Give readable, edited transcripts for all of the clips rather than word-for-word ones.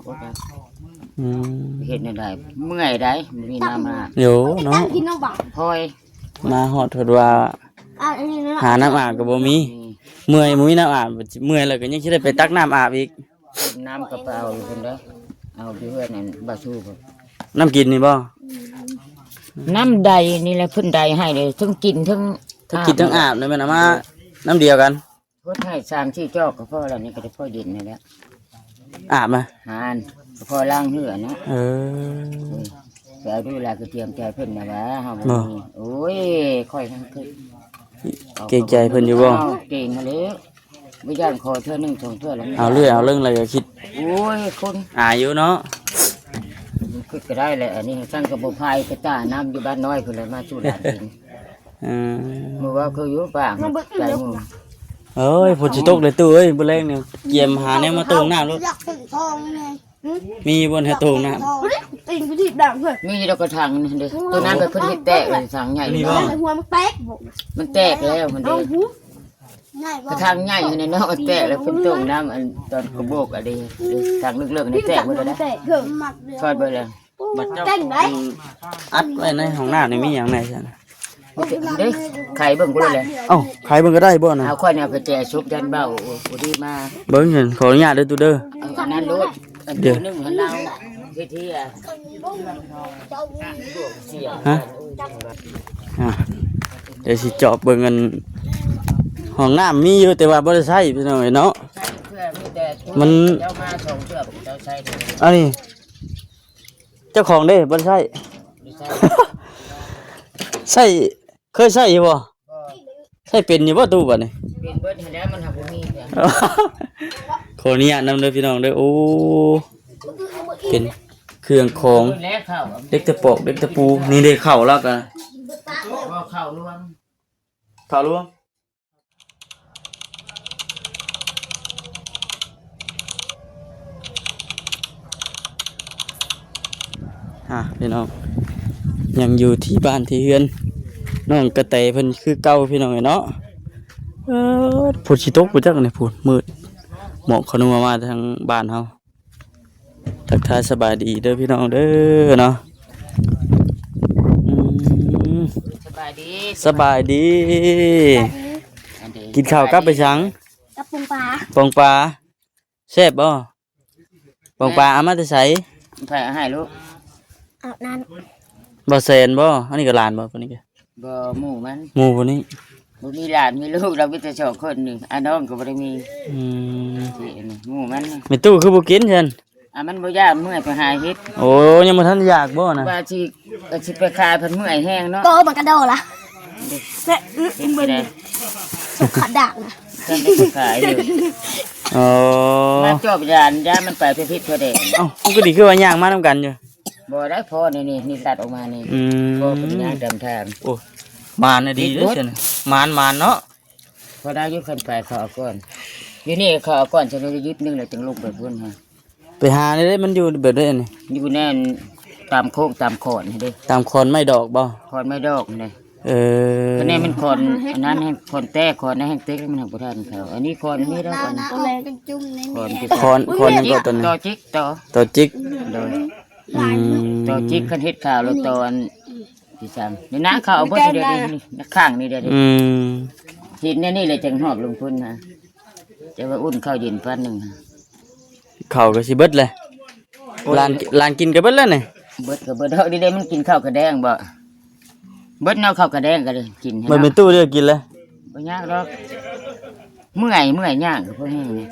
บ่ได้ อืม เฮ็ดได้เมื่อยได้มีน้ำมา เดี๋ยวเนาะ กินน้ำบ่าว พอย มาฮอดเพิ่นว่า อันนี้นะ หาน้ำอาบก็บ่มีเมื่อยบ่มีน้ำอาบเมื่อยแล้วก็ยังสิได้ไปตักน้ำอาบอีก น้ำกระเป๋าอยู่เพิ่นเด้อเอาอยู่เฮือนนั่นบ่สู้บ่ น้ำกินนี่บ่ น้ำใดนี่แหละเพิ่นใดให้เลยทั้งกินทั้ง ทั้งกินทั้งอาบเลยแม่นเอามาน้ำเดียวกัน เพิ่นให้3-4จอกก็พอแล้วนี่ก็ได้พอเย็นนี่แหละ อาบมา หานก็พอล้างเหือนะ เออ ไปเอาดูแลก็เตรียมใจเพิ่นนะว่าเฮาบ่ บ่ มีโอ้ยค่อยทั้งคืน เกรงใจเพิ่นอยู่บ่ เาเก่งมาแล้วบ่ย่านขอเทื่อหนึง2เทื่อแล้ว เอาเรื่อยเอาเรื่องอะไรก็คิด โอ้ยคน อายุเนาะ คิดก็ได้แหละอันนี้ตั้งกระบอกพายกระต้าน้ำอยู่บ้านน้อยเพิ่นเลยมาสู่หลานกิน เออ มื้อว่าคืออยู่ป่าใจมึง เอ้ยฝนสิตกเลยตู้เอ้ยบ่แรงเนี่ยเกียมหาแนวมาตรงน้ำลูก อยากถึงทองไง มีบนให้ตรงน้ ทองตีนไปที่ด่างเพื่อน มีดอกกระถางนี่เด้อตัวนั้นก็เพิ่นเฮ็ดแตกเลยสังใหญ่ หัวมันแตกบอก มันแตกแล้วมัน เอา เด้ หูง่าย กระถางใหญ่อยู่ในเนาะมันแตกแล้วเพิ่นต้มน้ำอันตอนกระบอกอะเด้ทางลึกๆนี่แตกหมดแล้วนะ แตกเกิดหมัก ซอยไปแล้ว ำบัดเจ้า แจ้งได้ อัดไว้ในห้องน้ำนี่มีหยังไหนซั่น เด้ไข่เบิ่งกูเลยแหละ เอ้าใครเบิ่งก็ได้บ่น่ะ เอาค่อยเนี่ยไปแจกซุปยันเบ้าผู้ดีมา เบิ่งเห็นขออนุญาตเด้อตู้เด้อ อันนั้นรถอันนึงของเราที่อ่ะเสีย ฮะอ่ะเดี๋ยวสิเจาะเบิ่งกันห้องน้ำมีอยู่แต่ว่าบ่ได้ใช้พี่น้องเอ้ยเนาะ เพื่อมีแต่ มัน เจ้ามาสองเพื่อเจ้าใช้ อันนี้เจ้าของเด้บ่ได้ใช้ ใช้เคยใช้อยู่บ่ใช้เป็นอยู่บ่ตู้บัดนี้ เป็นเบิดให้แล้วมันหักบ่มีเด้อ ขออนุญาตนำเด้อพี่น้องเด้อโอ้เป็นเครื่องของ แล้วเข้า เด็กตะปอกเด็กตะปูนี่เด็กเข่าแล้วกัน บ่เข้ารวม เข่ารวมพี่น้องยังอยู่ที่บ้านที่เฮือนน้องกระแตเพิ่นคือเก่าพี่น้องเนาะฝนสิตกบ่จักนี่ฝนมืดหมอกเขามาทางบ้านเฮาทักทายสบายดีเด้อพี่น้องเด้อเนาะสบายดี สบายดี กินข้าวกลับไปชัง กับปุงปลา ปองปลาแซ่บบ่ปองปลาเอามาแต่ไส ไผให้ลูก อาบน้ บ่แซนบ่อันนี้ก็หลานบ่คนนี้ก็ บ่หมู่มัน หมู่คนนี้ บ่มีหลานมีลูกเรามีแต่สองคนนึงอันน้องก็บ่ได้มี อืม ที่นี่หมู่มัน แม่ตู้คือบ่กินซั่น มันบ่ยากเมื่อยไปหาเฮ็ด โอ้ยังบ่ทันอยากบ่นะ ว่าสิไปขายเพิ่นเมื่อยแห้งเนาะ ำโตมันกระโดดละและ เป็นไปได้ สุขด่าง ฉันได้ไปขายอยู่ อ๋อ มาจบยานมันไปพิษทั่วแดน เอ้ามันก็ดีคือว่าย่างมานํกันอยู่ บ่ได้พอนี่ตัดออกมานี่ อืม พอเป็นยางดำทาง โอ้มานน่ะดีเด้อซั่นมานเนาะ พอได้ยุขึ้นไปเขาเอาก่อนอยู่นี่เขาเอาก่อนฉันจะยึดนึงแล้วจึงลงไปพุ่นฮะ ไปหาได้มันอยู่แบบนี้นี่ อยู่แน่นตามโค้งตามขอนเด้ ตามคอนไม้ดอกบ่ ขอนไม่ดอกนี่ เออ อันนี้มันขอนอันนั้นให้ขอนแต้ขอนนั้นให้เต็กมันหักบ่ทันเขาอันนี้ขอนนี่แล้วอัน ตัวแรงกันจุ่มใน ขอนที่ คอนยังก็ตัวนี้ ต่อจิกต่อ ตัวจิก โดย อืม ต่อจิกคันเฮ็ดข่าวแล้วตอนที่สั่งนี่นะเขาเอาเบิดเดี๋ยวนี้นักข้างนี่เดี๋ยวนี้ อืม หินนี่เลยจังหอบลงทุนนะจะว่าอุ่นข้าวเย็นปั้นหนึ่งฮะ เข้าก็สิเบิดเลยลานกินก็เบิดแล้วนี่ เบิดกับเบิดเฮาดีๆมันกินข้าวกระแดงบ่เบิดแนวข้าวกระแดงก็เลยกินให้ มัน เนาะ เป็นตู้เดียวกินเลย บ่ยากหรอกเมื่อยยากกับพวกนี้นี่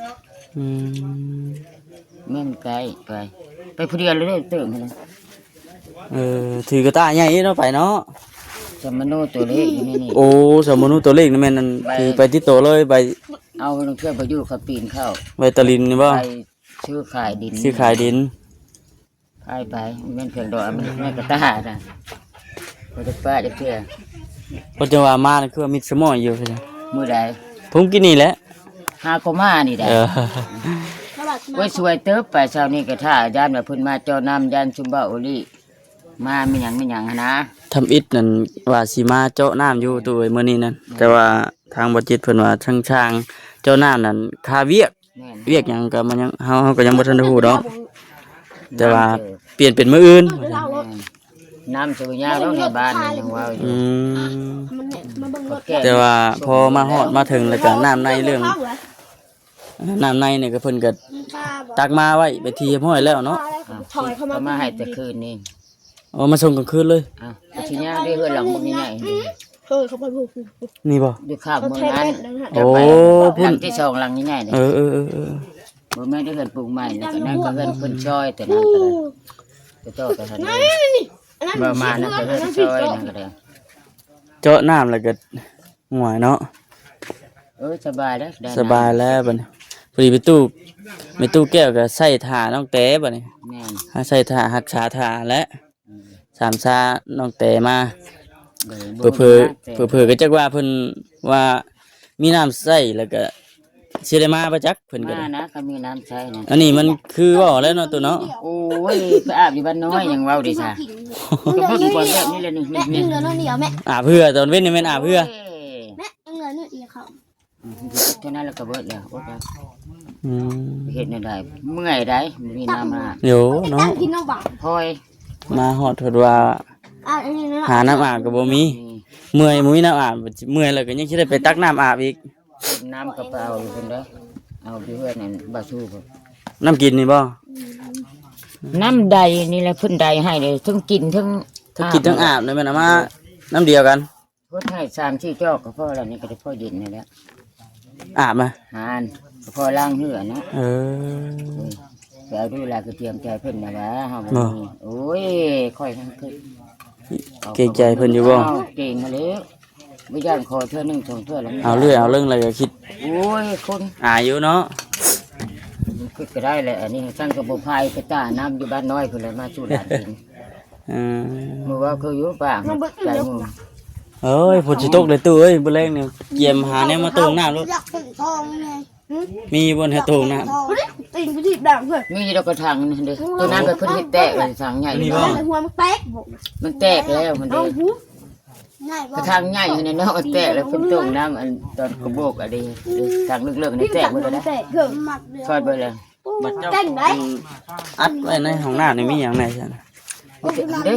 อืม แม่นไกลไปผู้เดียวเลยเด้อเติมให้นะ ถือกระต่ายใหญ่เนาะไปเนาะ จำมโนตัวเล็กอยู่นี่ โอ้สมมนุษย์ตัวเล็กนี่แม่นนั่นคือไปที่โตเลยไป เอาเพื่อนไปอยู่เขาปีนเข้า ไปตะลินนี่บ่ ไปชื่อขายดิน ซื้อขายดิน ไปแม่นเพียงดอกมันแม่กระตาน่ะบ่ได้ป้าจักเทื่อ เพราะจังว่ามานี่คือว่ามิดสมองอยู่ซั่น มื้อใด ผมกินนี่แหละ หาก็มานี่ได้ เออ ไว้ช่วยเติบไปเช้านี้ก็ท่าย่านว่าเพิ่นมาเจ้าน้ำย่านชุมบ่าโอลีมาไม่หยังหั้นนะ ทำอิฐนั่นว่าสิมาเจาะน้ำอยู่ตัวมื้อนี้นั่นแต่ว่าทางบ่จิตเพิ่นว่าทางช่างเจ้าน้ำนั่นค่าเวียก แม่น เวียกหยังก็มันยังเฮาก็ยังบ่ทันได้ฮู้ดอก แต่ว่าเปลี่ยนเป็นมื้ออื่น น้ำสูบยาแล้วในบ้านนี่ยังว่าอยู่ อืม มันเนี่ยมาเบิ่งรถ แต่ว่าพอมาฮอดมาถึงแล้วก็น้ำในเรื่องน้ำในนี่ก็เพิ่นก็ตักมาไว้ไปทีห้อยแล้วเนาะ ถอยเข้ามา เอามาให้แต่คืนนี่ เอามาส่งกลางคืนเลย อ้าวทีนี้ได้เฮือนหลังมึงนี่ไง เฮ้ยเขาไปพูด นี่บ่ ดูข้าว เขา มือ แทง นั้น เม็ดนั่นฮะ โอ้ หลังที่สองหลังนี่ไงเนี่ย เออ บ่แม่ได้เฮือนปลูกใหม่นี่ก็นั่นก็เฮือนเพิ่นช่อยแต่นั่นก็ได้จะโตแต่ทันนี้บ่มานั่นก็เฮือนช่อยนั่นก็ได้ เจาะน้ำแล้วก็ห่วยเนาะ สบายแล้วได้ สบายแล้วบัดนี้พอดีไปตู้แก้วก็ใส่ถ่าน้องเต๋บัดนี้ แม่น หาใส่ถ่าหักษาถ่าและสามชาน้องเต๋มาเผลอๆก็จักว่าเพิ่นว่ามีน้ำใส่แล้วก็สิได้มาบ่จักเพิ่นก็ มา ได้ นะก็มีน้ำใช้นะ อันนี้มันคือเว้าแล้วเนาะตัวเนาะ โอ้ยไปอาบอยู่บ้านน้อยยังเว้าดิซะก็เพิ่นก่อนแบบนี้เลยนี่ แม่ยังเหลือน้องเดียวแม่ อาบเพื่อตอนเว้นนี่แม่นอาบเพื่อ แม่ยังเหลือน้องเดียวเขา เท่านั้นแล้วก็เบิดแล้วโอ้ย อืม เฮ็ดได้เมื่อยได้มีน้ำมา เดี๋ยวเนาะ กินน้องบ่าว พอย มาฮอดเพิ่นว่า อันนี้นะ หาน้ำอาบก็บ่มี นี่ เมื่อยมุ้ยน้ำอาบเมื่อยแล้วก็ยังสิได้ไปตักน้ำอาบอีก น้ำกระเป๋าอยู่เพิ่นเด้อเอาอยู่เฮือนนั่นบ่สู้เพิ่น น้ำกินนี่บ่ น้ำใดนี่แหละเพิ่นใดให้เลยทั้งกินทั้ง ทั้งกินทั้งอาบนี่แม่นเอามาน้ำเดียวกัน เพิ่นให้3-4จอกก็พอแล้วนี่ก็ได้พอเย็นนี่แหละ อาบมา หานก็พอล้างเหือนะ เออ ไปเอาดูแลก็เตรียมใจเพิ่นนะว่าเฮาบ่ บ่ มีโอ้ยค่อยทั้งคืน เกรงใจเพิ่นอยู่บ่ เาเก่งมาแล้วบ่ย่านขอเทื่อหนึงสองเทื่อแล้ว เอาเรื่อยเอาเรื่องอะไรก็คิด โอ้ยคน อายอยู่เนาะ มันคิดก็ได้แหละอันนี้สร้างกระบอกพายไปต้าน้ำอยู่บ้านน้อยเพิ่นเลยมาสู่หลานกิน เออ มือว่าคืออยู่ป่าใจมึง เอ้ยฝนสิตกเลยตู้เอ้ยบ่แรงนี่เกียมหาแนวมาตรงน้ำลูก อยากเป็นทองไง มีบนให้ตรงน้ ตีนไปที่ด่างเพื่อน มีดอกกระถางนี่เด้อตัวนั้นก็เพิ่นเฮ็ดแตกเลยสังใหญ่ หัวมันแตกบอก มันแตกแล้วมันเด้อ ง่าย กระถางใหญ่อยู่ในเนาะมันแตกแล้วเพิ่นต้มน้ำอันตอนกระบอกอันนี้ทางเลิกๆนี่แตกหมดแล้วนะ แตกเกิดหมักเดือ ซอยไปเลย แต้งได้ ำอัดไว้ในห้องน้ำนี่มีหยังไงซั่น เด้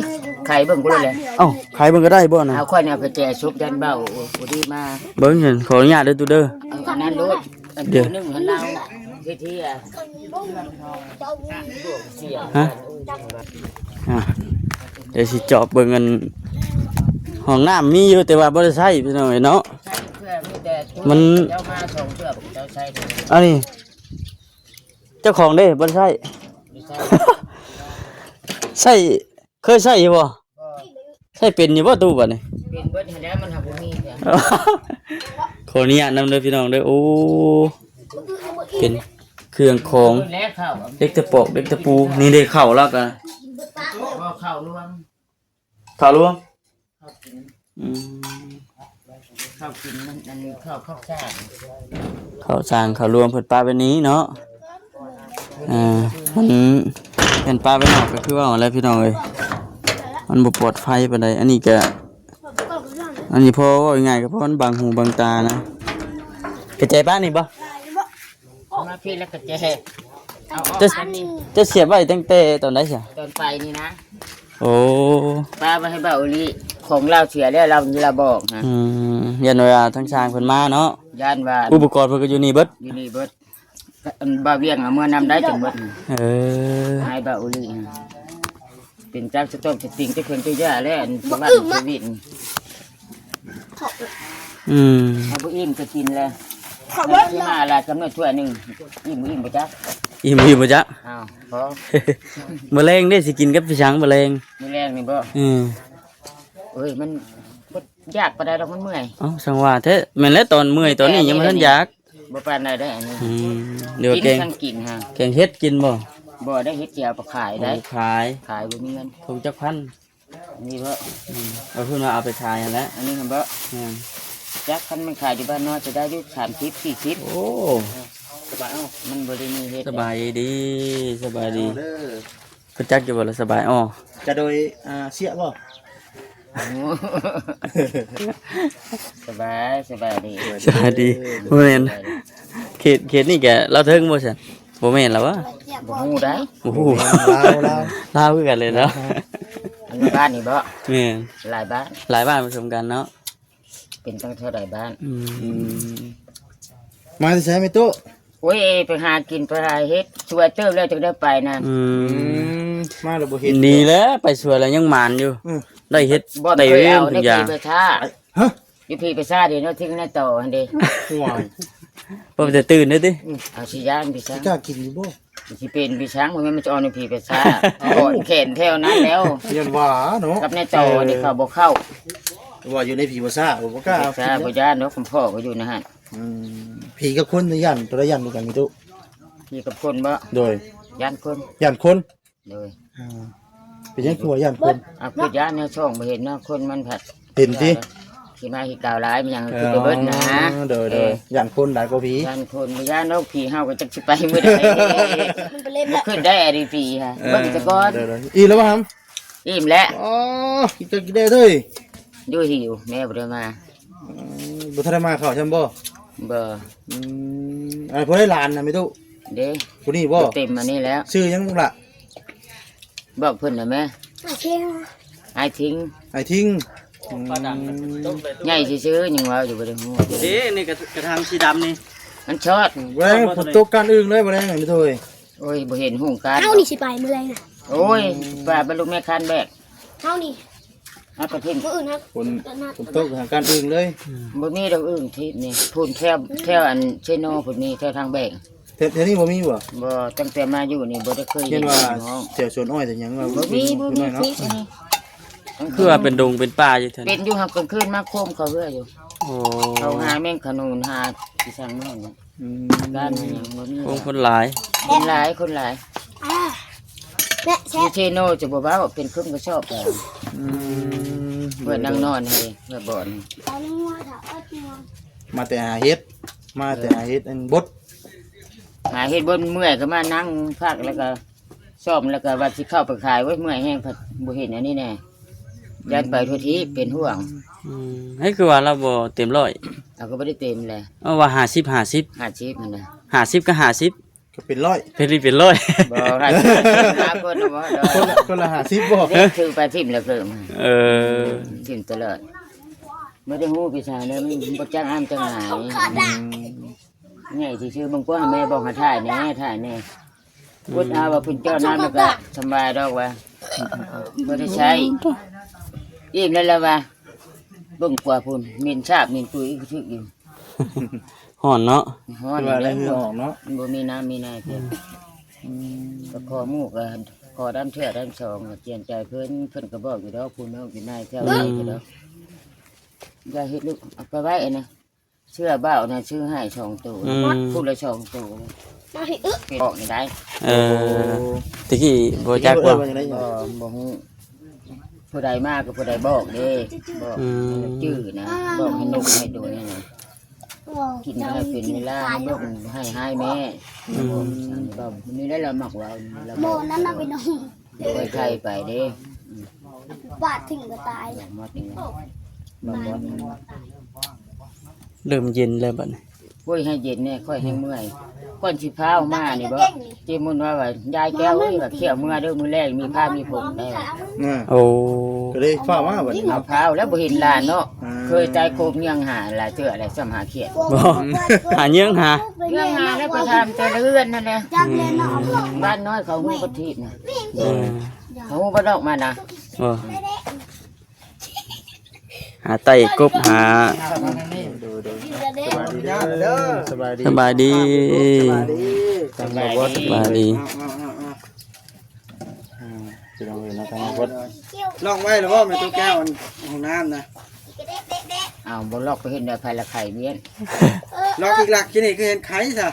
ไข่เบิ่งกูเลย เอ้าใครเบิ่งก็ได้บ่น่ะ เอาค่อยเนี่ยไปแจชุบยันเบ้าบ่ดีมา เบิ่งเห็นขออนุญาตเด้อตู้เด้อ เอาอันนั้นรู้อันตัวนึงอันเราที่อ่ะเสีย ฮะอ่ะเดี๋ยวสิเจาะเบิ่งกันห้องน้ำมีอยู่แต่ว่าบ่ได้ใช้พี่น้องเอ้ยเนาะ มัน เจ้ามาสองเชือกเจ้าใช้ อันนี้เจ้าของเด้บ่ได้ใช้ ใช่เคยใช่อยู่บ่ใช่เป็นอยู่บ่ตู้บัดนี้ เป็นเบิดแล้วมันหักบ่มีเนี่ย ขออนุญาตนำเด้อพี่น้องเด้อโอ้เป็นเครื่องของ แล้วเข้า เด็กตะปอกเด็กตะปูนี่ได้เข้าแล้วก็ เข้ารวม เข้ารวมอืม เข้ากินมันอันนี้เข้าซ่า เข้าสร้างเข้ารวมเพิ่นปลาแบบนี้เนาะมันเป็นปลาไปนอกก็คือว่าอะไรพี่น้องเอ้ยมันบ่ปลอดภัยปานใดอันนี้ก็อันนี้พอว่าง่ายก็เพราะมันบังหูบังตานะกระจายป้านี่บ่ มาพี่แล้วก็แจกเอา จะเสียบไว้ตั้งแต่ตอนไหนสิ ตอนไปนี่นะ โอ้ ป้ามาให้เบาอุลีของเราเสียแล้วเราบอกนะ ยันว่าทั้งช้างเพิ่นมาเนาะ ย่านว่า อุปกรณ์เพิ่นก็อยู่นี่เบิด อยู่นี่เบิดอันบ่าเวียงเมื่อนำได้จังเบิด เออ ให้เบาอุลีเป็นจักสต๊อกสติงจะเพิ่นจะย่าแล้วอันสวัสดิ์ชีวิต อืม เอาบ่อิ่มก็กินแล้วที่มาละกำหนดถ้วยหนึงอิ่มบ่จัก อิ่มบ่จ๊ะ อ้าวพอ แมลงเด้สิกินกับพี่ช้างแมลง มื้อแรงนี่บ่ อืม เอ้ยมันบ่ยากปานใดดอกมันเมื่อย เอ้าสังว่าแท้แม่นแล้วตอนเมื่อยตอนนี้ยังบ่ทันอยาก บ่ปานใดได้อันนี้ เดี๋ยว กิน แกง ทั้งกินฮะ แกงเฮ็ดกินบ่ บ่ได้เฮ็ดเจียวไปขายได้ เอาขาย ขายบ่มีเงิน ถูกจักพัน นี่บ่ เอาเพิ่นว่าเอาไปขายนั่นแหละ อันนี้มันบ่ อืม จักคันมันขายอยู่บ้านนอกจะได้อยู่30 40 โอ้ สบายเอ้ามันบ่ได้มีเฮ็ด สบายดีสบายดีก็จักอยู่บ่ล่ะสบายอ้อ จะโดยเสียบ่ โอ้โหสบายดี สบายดีบ่แม่นเขตนี่แกเราเทิงบ่ซั่นบ่ บ่แม่นแล้ววะ บ่ฮู้ได้ โอ้โห ลาว ลาวคือกันเลยเนาะ อันนี้บ้านนี่บ่ แม่น หลายบ้าน หลายบ้านผสมกันเนาะ เป็นตั้งเท่าใดบ้าน มาที่ใช้ไหมตู้ โอ้ยไปหากินไปหาเฮ็ดช่วยเติมแล้วจึงได้ไปนะ มาแล้วบ่เห็น ดีแล้วไปสวยแล้วยังหมานอยู่ ได้เฮ็ด บ่ ได้ เคย เรื่อง เอา ทุ ได้ กอย่าง พี่ไปท่า ฮะ อยู่พี่ไปซ่าเดี๋ยวเนาะทิ้งในต่อหั่นเด้ ห่วย บ่จะตื่นเด้อติ เอาสิย่างพี่ช้าง กล้ากินอยู่บ่ สิเป็นพี่ช้างบ่แม่นมันจะเอาในพี่ไปซ่าก่อนแขนแถวนั้นแล้ว ยันว่าเนาะ กับในต่อนี่เขาบ่เข้า ว่าอยู่ในผีบ่ซ่าบ่กล้าเอา ซ่าบ่ย่านเนาะคุณพ่อก็อยู่นะฮะ ผีกับคนยันตัวละยันเหมือนกันมีตู้ พี่กับคนบ่ โดย ย่านคน ยันคน โดย เป็นยังตัวยันคน เอาคือย่านแนวช่องบ่เห็นเนาะคนมันผัด เห็นติ สิมาที่กล่าวร้ายมันยังคือไปเบิดนะ โดยยันคนหลายกว่าผี ย่านคนบ่ย่านเนาะพี่เฮาก็จักสิไปมื้อใด มันไปเล่น บ่ ละ ขึ้นได้อดีพี่ฮะเบิ่งซะก่อน อีแล้วบ่ครับ อิ่มแล้ว อ๋อกินก็กินได้เด้ย อยู่หิวแม่บ่ได้มา บ่ทันได้มาเข้าใช่บ่ บ่ อะไรพอได้หลานนะมีตู้ เด้ ผู้นี้บ่ เต็มมานี่แล้ว ชื่อยังล่ะ บอกเพิ่นน่ะแม่ เชี่ย ไอ้ทิ้ง ไอ้ทิ้ง ใหญ่ซื่อๆยังว่าอยู่บ่ได้ฮู้ เด้นี่กระทางสีดำนี่ มันช็อต แรงฝนตกการอึ้งเลยบ่แรงมีตู้เอ้ย โอ้ยบ่เห็นหุงการ เฮานี่สิไปมื้อไรน่ะ โอ้ยป้าบรรลุแม่คันแบก เฮานี่ เอาไปทิ้ง มื้ออื่นครับ ฝนตกทางการอึ้งเลย บ่มีดอกอื่นที่นี่พูนแถวอันเชโนพุ่นนี่แถวทางแบก แถวนี้บ่มีบ่ บ่ตั้งแต่มาอยู่นี่บ่ได้เคย เห็ เห็ น น ว่า น้อง แถวสวนอ้อยแต่หยังว่า บ่มีบ่มี เนาะ ที่นี่ คือว่าเป็นดงเป็นป่าอยู่แถว เป็ นี้ นอยู่หักกลางคืนมาโคมเขาเรื่อยอยู่ โอ้ เขาหาแม่งขนุนหาที่สั่งแม่งเนี่ยการมันยังบ่มี คนหลาย คนหลายคนหลาย แม่ อ แซ่ ยู่เชโนจะบ่เว้าเป็นครึ่งก็ชอบแต่เพื่อนนั่งนอนให้เพื่อบ่อน ตอนงัวถ้าเอางัว มาแต่หาเฮ็ดมาแต่หาเฮ็ดอันบด หาเฮ็ดบนเมื่อยก็มานั่งพักแล้วก็ซ่อมแล้วก็ว่าสิเข้าไปขายไว้เมื่อยแห้งผัดบ่เห็นอันนี้แน่ยันไปทั่วทีเป็นห่วง ให้คือว่าเราบ่เต็มร้อย เอาก็บ่ได้เต็มเลย เอาว่า50 50มันน่ะ 50ก็50 ก็เป็นร้อย เป็นรีเป็นร้อย บ่50หาคนบ่ดอก คนละ50บ่ นี่คือไปทิ่มแล้วเพิ่ม เออ ทิ่มตลอดบ่ได้ฮู้พี่ชายเด้อมันบ่จังอ้ามจังหายใหญ่สิชื่อบางกว่าแม่บอกให้ถ่ายแน่ถ่ายแน่พุดเอาว่าเพิ่นเจ้าน้ำแล้วก็สบายดอกว่าบ่ได้ใช้อิ่มแล้วล่ะว่าเบิ่งกว่าพุ่นมีนชาบมีนปุ๋ยคือทึกอยู่ ห่อนเนาะ ฮ้อน คือว่าอะไร แล้ว คือออกเนาะ มันบ่มีน้ำมีนายเพิ่นก็คอหมูกก็คอด้านเทื่อด้านสองก็เจียนใจเพิ่นก็บอกอยู่ดอกพุ่นเนาะอยู่นายแถวนี้ก็ดอกอย่าเฮ็ดลูกเอาไปไว้นะเชื่อเบ้านะชื่อให้2ตัวพูดละ2ตัว มาให้อึ เป็นบอกนี่ได้ เออตะกี้บ่จักว่า บ่ฮู้ผู้ใดมาก็ผู้ใดบอกเด้บอกให้จื้อนะบอกให้นกให้โดนนี่นะกินให้เป็นเวลาให้ลูกให้แม่บอกนี่ได้เราหมักว่าเรา โม บอก นั่นน่ะเป็นน้อง ไปไทยไปเด้ บาดถึงก็ตาย บอกหมดนี่บอกหมด เริ่มเย็นแล้วบัดนี้ โอ้ยให้เย็นเนี่ยค่อยให้เมื่อยก่อนสิพาออกมานี่บ่เจมุนว่ายายแก้วเอ้ยว่าเขี่ยวเมื่อเด้อมื้อแรกมีผ้ามีผมได้ โอ้ ก็เลยฟ้ามาบัดนี้ เอาพร้าวแล้วบ่เห็นหลานเนาะเคยใจโคบยังหาหลายเทื่ออะไรซ้ำหาเขียด บ่หาเยื่องหา เรื่องหาแล้วไปทำแต่เรือนนั่นแหละ จังเลยเนาะ บ้านน้อยเขาหูกระทิบนะ เออ เขาหูบ่ดอกมานะ บ่หาไต่กบหา สบายดี สบายดี สบาย สบายดี สิลองเลยนะทางบด ลองไว้หรือว่าเป็นตัวแก้วของน้ำนะ เอาบ่ลอกไปเห็นได้ภายละไข่เมียน ลองอีกหลักกินนี่คือเห็นไข่ซะ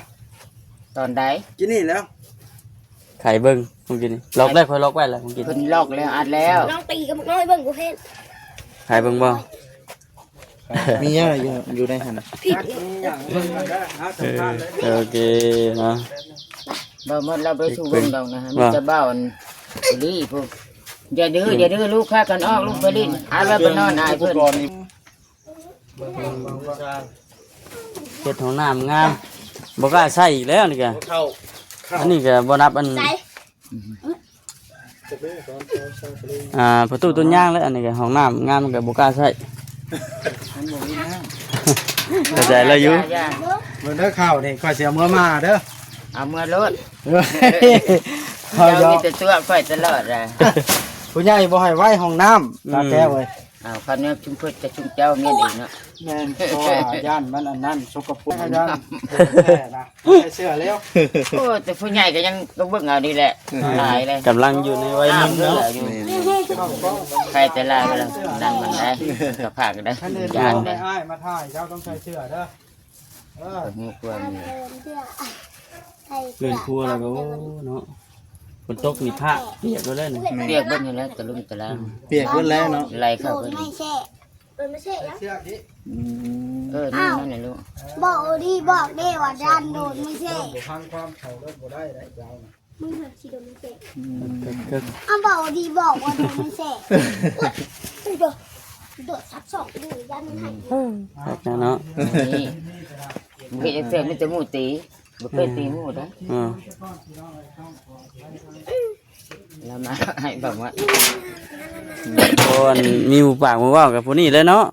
ตอนใด กินนี่แล้ว ไข่เบิ่งผมกินนี่ล็อกได้ค่อยล็อกไว้แล้วผมกิน เพิ่นลอกแล้วอัดแล้ว น้องตีกับน้อยเบิ่งกูเห็น ไข่เบิ่งบ่ มีอะไรอยู่ในหั่นน่ะ ผิด อย่างเบิ่งก็เอาสัมภาษณ์เลย โอเคเนาะ บ่หมดเราไปสู่เบิ่งดอกนะฮะมีแต่เบ้าอันลีพวกอย่าดื้อลูกค้ากันออกลูกไปลิ้นอายว่าไปนอนอายเพิ่น เฮ็ดห้องน้ำงามบ่กล้าใช้อีกแล้วนี่แก เข้า อันนี้ก็บ่นับอัน ใจ ประตูต้นย่างแล้วอันนี้ก็ห้องน้ำงานมันก็บ่กล้าใช้ มันบ่มีน้ เข้าใจแล้วอยู่ ย่า ำมื้อเด้อข้าวนี่ค่อยสิเอามื้อมาเด้อ เอามือรถ เขา เจ้า เยา มีแต่ตัวค่อยตลอดอ่ะ ผู้ใหญ่บ่ให้ไว้ห้องน้ำตาแก้วเว้ย เอาคราวนี้ชุมเพิ่นกับชุมเจ้าเมียนอีกเนาะ แม่นเพราะว่าย่านมันอันนั้นสกปรกย่านแท้นะใส่เสื้อแล้ว โอ้แต่ผู้ใหญ่ก็ยังต้องเบิ่งเอาดีแหละหลายเลย กำลังอยู่ในวัย อ้า รุ่ วน เด้อ เนาะ อยู่ใครแต่ละเวลาดันมันได้กระพากได้ ท่านเดิน ยาน ได้ ได้ อ้ายมาถ่ายเจ้าต้องใส่เสื้อเด้อเออ งูกลัวมี เพื่อนครัวแล้วก็โอ้เนาะฝนตกนี่ผ้าเปียกก็ได้นี่ เรียกเบิ่งอยู่แล้วตะลุมตะลาง เปียกเบิดแล้วเนาะ ไล่เข้าเบิ่ง ไม่แช่ไม่แช่ยัง เสื้อดิ นี่นั่นน่ะลูก บอกดีบอกได้ว่าดันโดนไม่แช่ บ่พังความเขาเลิกบ่ได้ได้ยาวนะ มึงเหมือนชีโดนไม่แช่ ก็ อ้าวบอกดีบอกว่าโดนไม่แช่โดดซับสองดูยันมันหาย ครับนะเนาะ นี่มึงเห็นเสื้อมีแต่หมูตีบ่เคยตีหมูได้ อ่า แล้วมาให้บอกว่า เพราะว่ามีหมู่ปากหมู่เว้ากับผู้นี้เลยเนาะ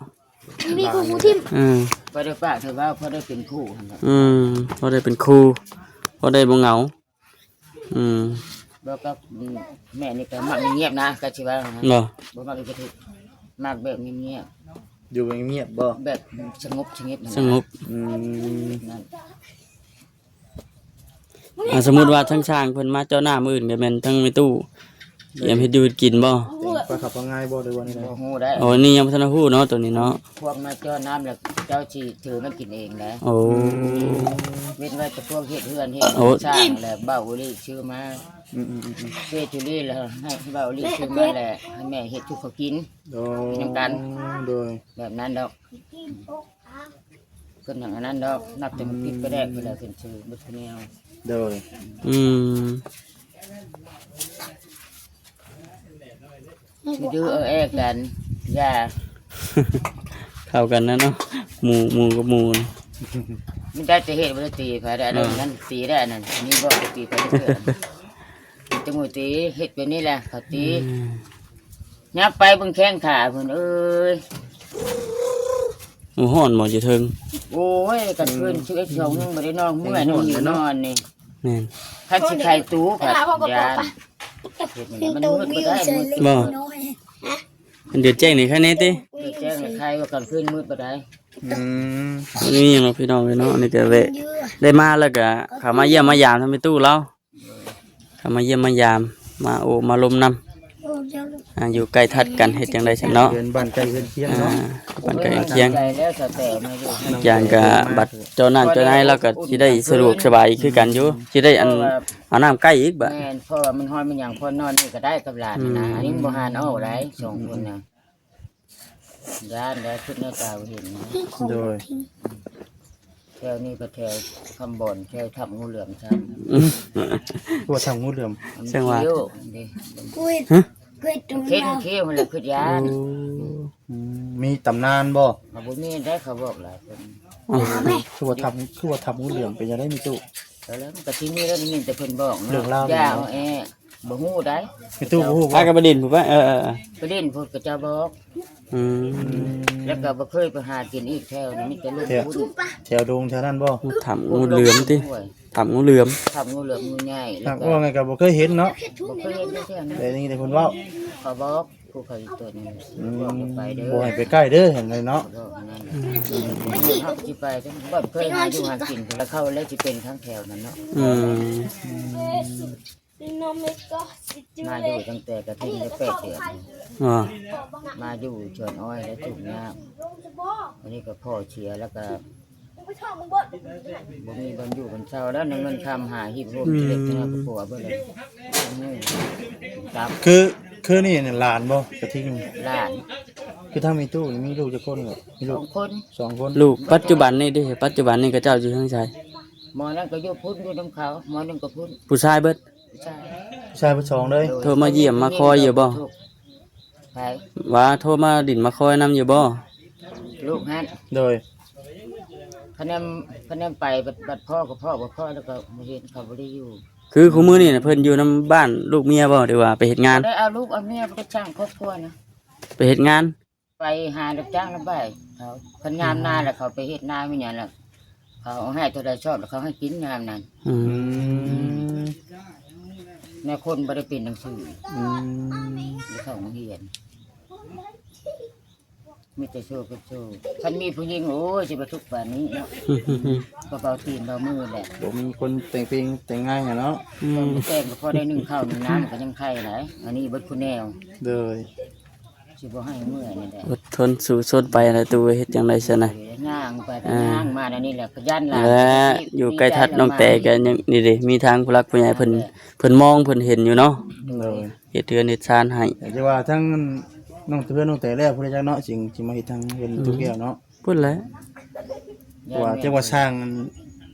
มีกูหูทิ่ม พอได้ปากเธอว่าพอได้เป็นคู่หั่นน่ะ พอได้เป็นครูพอได้บ่เหงา แล้วก็แม่นี่ก็มักเงียบๆนะก็สิว่านะ เนาะ บ่มักกระทึกมักแบบเงียบ อยู่เงียบๆบ่ ๆแบบสงบชนิดนั่น สงบ นั่น สมมุติว่าทั้งช่างเพิ่นมาเจ้าหน้ามื้ออื่นก็แม่นทั้งในตู้เตรียมเฮ็ดอยู่เฮ็ดกินบ่ ไปขับว่าง่ายบ่ได้ว่านี่ได้ บ่ฮู้ได้ โอ้นี่ยังบ่ทันได้ฮู้เนาะตัวนี้เนาะ พวกมาเจ้าน้ำแล้วเจ้าสิถือมากินเองแหละ โอ้ เว้นไว้แต่พวกเฮ็ดเฮือนเฮ็ด โอ้ สร้างแล้วเบ้าอุลีชื่อมาเฟจุลีแล้วให้เบ้าอุลีชื่อมาแหละให้แม่เฮ็ดทุกเขากิน โด น้ำกัน โดย แบบนั้นดอกเพิ่นอย่างนั้นดอกนับแต่มันผิดไปได้เพิ่นแล้วเพิ่นชื่อบ่ทุแนว โดย อืม สิดื้อแอ้กันอย่า เข้ากันนะเนาะหมู่กับหมู่นะ มันได้แต่เฮ็ดบ่ได้ตีไผได้อันนั้นตีได้อันนั้นนี่บ่ได้ตีไผได้เพื่อนแต่หมู่ตีเฮ็ดแบบนี้แหละเขาตียับไปเบิ่งแข้งขาเพิ่นเอ้ย หมู่ฮ้อนบ่อยู่เทิง โอ้ยกันคืนชื่อชงนึงบ่ได้นอนเมื่อยนอนอยู่นอนนี่ แม่น คันสิไข่ตู้ผัดยานเฮ็ดมันมันมืดบ่ได้มืด บ่อันเดือดแจ้งนี่แค่นี้ติ เด็กแจ้งใครว่ากันคืนมืดบ่ได้ อืม บ่มีหยังหรอกพี่น้องเอ้ยเนาะอันนี้ก็แวะได้มาแล้วก็เข้ามาเยี่ยมมายามทำในตู้เราเข้ามาเยี่ยมมายามมาโอมาลมนำอยู่ใกล้ทัดกันเฮ็ดจังได๋ซั่นเนาะ เดินบ้านใกล้เรือนเคียงเนาะ บ้านใกล้เคียง ใจแล้วสแต่มาอยู่ อย่างก็บัดเจ้านั่นเจ้านายแล้วก็สิได้สะดวกสบายคือกันอยู่สิได้อันเอาน้ำใกล้อีกบัด แม่นเพราะว่ามันฮ้อนมันหยังพอนอนนี่ก็ได้กับหลานนะอันนี้บ่หานเอาได้สองคนน่ะย่านได้คิดในตาบ่เห็นนะ โดย แถวนี้ก็แถวคำบ่นแถวทับงูเหลือมซ้ํ ตัวทำงูเหลือม เคิ้วนี่ กูกูตรง เข็นเขี้ยวมันเลยคือยาน มีตำนานบ่ มาบุญมีได้เขาบอกหลายคน คือว่าทำงูเหลือมเป็นยังได้มีตู้ แล้วมันก็ที่นี่แล้วนี่แต่เพิ่นบอก เรื่องราว ย่าเอาแอบ่ฮู้ได้ มีตู้บ่ฮู้ พากันไปดินผู้ป่ะไปเล่นพูดกับเจ้าบอก อืม แล้วก็บ่เคยไปหากินอีกแถวนี้มีแต่ลูกบุญ แถวดงแถวนั้นบ่ ถามงูเหลือมติถามงูเหลือม ทำงูเหลือมงูใหญ่แล้ ทาว ง ก็ ว่าไงก็บ่เคยเห็นเนาะ บ่เคยเห็นแถวนี้ แต่นี่แต่คนเว้า เขาบอกผู้เขาอยู่ตัวนี้บอกอย่าไปเด้อ บ่ให้ไปใกล้เด้อเห็นเลยเนาะ บอกนั่นเขาสิไปจังบ่เคยหาอยู่หากินแล้วเข้าแล้วสิเป็นข้างแถวนั้นเนาะ อืม น้องเมก็สิจู มา เล อย ยู่ตั้งแต่กระถิ่นได้8 เดือน อ๋อ มาอยู่ชวนอ้อยแล้วถูกยากอันนี้ก็พ่อเชียร์แล้วก็ ไปท่องมึงบ่ บ่มีบนอยู่บนเช้าแล้วเงินคำหาหิบรวมเล็กน้อยก็ปัวเบิ่เลยครับ คือนี่เนี่ยหลานบ่กะทิง หลาน คือถ้ามีตู้นี่มีลูกจะคนเหรอมี ส ลู อก งคน 2 คน ลูกปัจจุบันนี่ดิปัจจุบันนี่ก็เจ้าอยู่ทางชาย หมอนั่นก็อยู่พุ่นอยู่น้ำเขาหมอนึงก็พุ่น ผู้ชายเบิด ใช่ ชายผู้สองเลย โทรมาเยี่ยมมาคอยอยู่บ่ ไป ว่าโทรมาดินมาคอยนำอยู่บ่ ลูกฮัน โดย คะแนนไปบัดพ่อกับพ่อบ่พ่อแล้วก็บ่เห็นเขาบ่ได้อยู่ คือคู่มือนี่น่ะเพิ่นอยู่นํบ้านลูกเมียบ่หรือว่าไปเฮ็ดงาน ได้เอาลูกเอาเมียไปจ้างครอบครัวนะ ไปเฮ็ดงาน ไปหารับจ้างรับใบเขาเพิ่นยามนาแล้วเขาไปเฮ็ดนาไม่หยังแล้วเขาเอาให้ตัวใดชอบแล้วเขาให้กินยามนั้น อืม แม่คนบ่ได้เป็นหนังสือ อืม หรือเขาโรงเรียนมีแต่โชว์กับโชว์คันมีผู้หญิงโอ้ยสิบ่ทุกข์ปานนี้เนาะก็เบาตีนเบามือแหละ บ่มีคนแต่งเพลงแต่งง่ายเนาะ แต่งก็พอได้นึ่งข้าวนึ่งน้ำก็ยังไข่หลายอันนี้เบิดผู้แนว เลย สิบ่ให้เมื่อยนี่แหละ อดทนสู้สดไปนะตัวเฮ็ดจังได๋ซะนะ ย่างไปย่างมาอันนี้แหละก็ยันหลาน และอยู่ใกล้ทัดน้องแต่ก็ยังนี่เด้มีทางผู้หลักผู้ใหญ่เพิ่นมองเพิ่นเห็นอยู่เนาะ เลย เฮ็ดเทือนเฮ็ดชานให้ แต่จะว่าทั้งน้องเพื่อนน้องแต่แล้วผู้ใดจักเนาะสิมาเฮ็ดทางเฮ็ดทุกแก้วเนาะ พุ่นแหละ เพราะว่าจังว่าสร้าง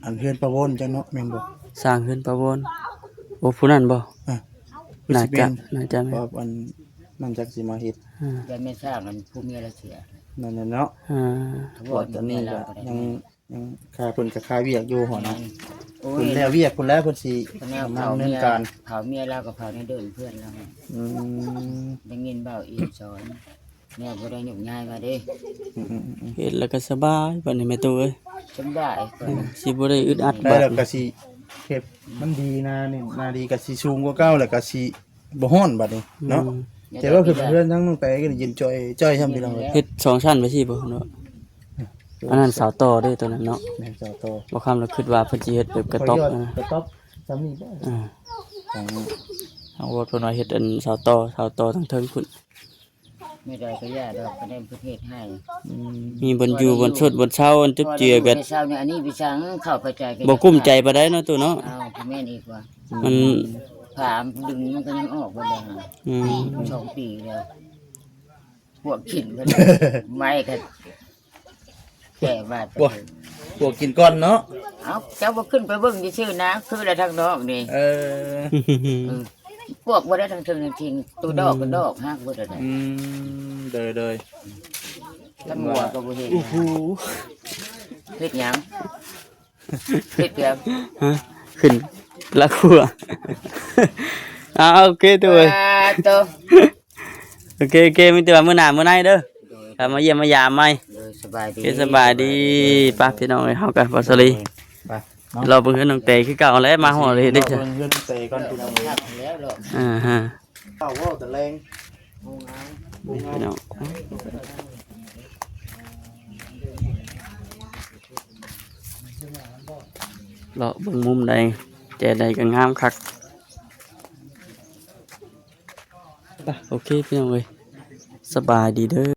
อันเฮือนประวนจังเนาะแม่นบ่ สร้างขึ้นประวนโอ้ผู้นั้นบ่ คือ น่า สิเป็ จะ น น่าจะ เพ แม่น ราะอันนั่นจักสิมาเฮ็ด ยันไม่ทราบมันผู้เมียละเสีย นั่นน่ะเนาะ อ่า เพราะว่าตอนนี้ก็ยังค่าเพิ่นก็ค่าเวียกอยู่หอนะ โอ้ เพิ่ ย นแล้วเวียกเพิ่นแล้วเพิ่นสิ แนว มา เผา ดำ เมี เนิน ย การ เผาเมียแล้วก็เผาในเดินเพื่อนแล้ว อืม ได้ยินเบาอีสอนแม่บ่ได้หยุ่งง่ายมาเด้ อืม เฮ็ดแล้วก็สบายบัดนี้แม่ตัวเอ้ย สำได้ก่อน สิบ่ได้อึดอัด ได้ บัด แล้วก็สิเฮ็ดมันดีนะนี่นาดีก็สิสูงกว่าเก่าแล้วก็สิบ่ฮ้อนบัดนี้เนาะแต่ว่าคือเพื่อนทั้งน้องแต่ก็ได้ยินจ้อยทำพี่น้องเอ้ย เฮ็ดสองชั้นไปสิบ่เนาะอันนั้นเสาต่อเด้อตัวนั้นเนาะ แม่เจ้าโต บ่คำเราคิดว่าเพิ่นสิเฮ็ดแบบกระต๊อบนะ กระต๊อบสามีบ่ อ่า ของ เอาว่าเพิ่นว่าเฮ็ดอันเสาต่อทั้งเทิงพุ่น ไม่ได้ก็ย่าดอกก็ได้ประเทศให้ มีบนอยู่บนชดบนเช้าอันจุบเจือกัน เช้าเนี่ยอันนี้พี่ช้างเข้าไปใจกัน บ่กุ้มใจปานใดเนาะตัวเนาะ เอาพี่แม่อีกว่า มัน ถามดึงมันก็ยังออกบ่ได้ อืม 2 ปีแล้วพวกขินกันไม่กันแก่บาด พวกกินก้อนเนาะ เอาเจ้าบ่ขึ้นไปเบิ่งซื่อๆนะคืออะไรทางนอกนี่ เออ พวกบ่ได้ทางเทิงจริงๆตัวดอกก็ดอกฮักบ่ได้ เลย ท่านหัวก็บ่เห็น โอ้โห เฮ็ดหยังเฮ็ดแบบ ฮะขึ้นละครัวเอาโอเคตัวเอ้ย โต โอเคมีแต่ว่ามื้อหน้ามื้อในเด้อถ้ามาเยี่ยมมายามใหม่ สบาย โอ ดี เคสบายดีป้าพี่น้องเอ้ยเฮากันบ่สลี ไป เราเบิ่งเฮ็ดน้องเตคือเก่าแล้วมาฮอดเลยได้จ้ะ เงินเตะก่อนพี่น้อง ครับแล้วดอก อ่าฮะ เข้าว่าแต่แรง พี่น้องเราเบิ่งมุมใดแจใดก็งามคักไปโอเคพี่น้องเอ้ยสบายดีเด้อ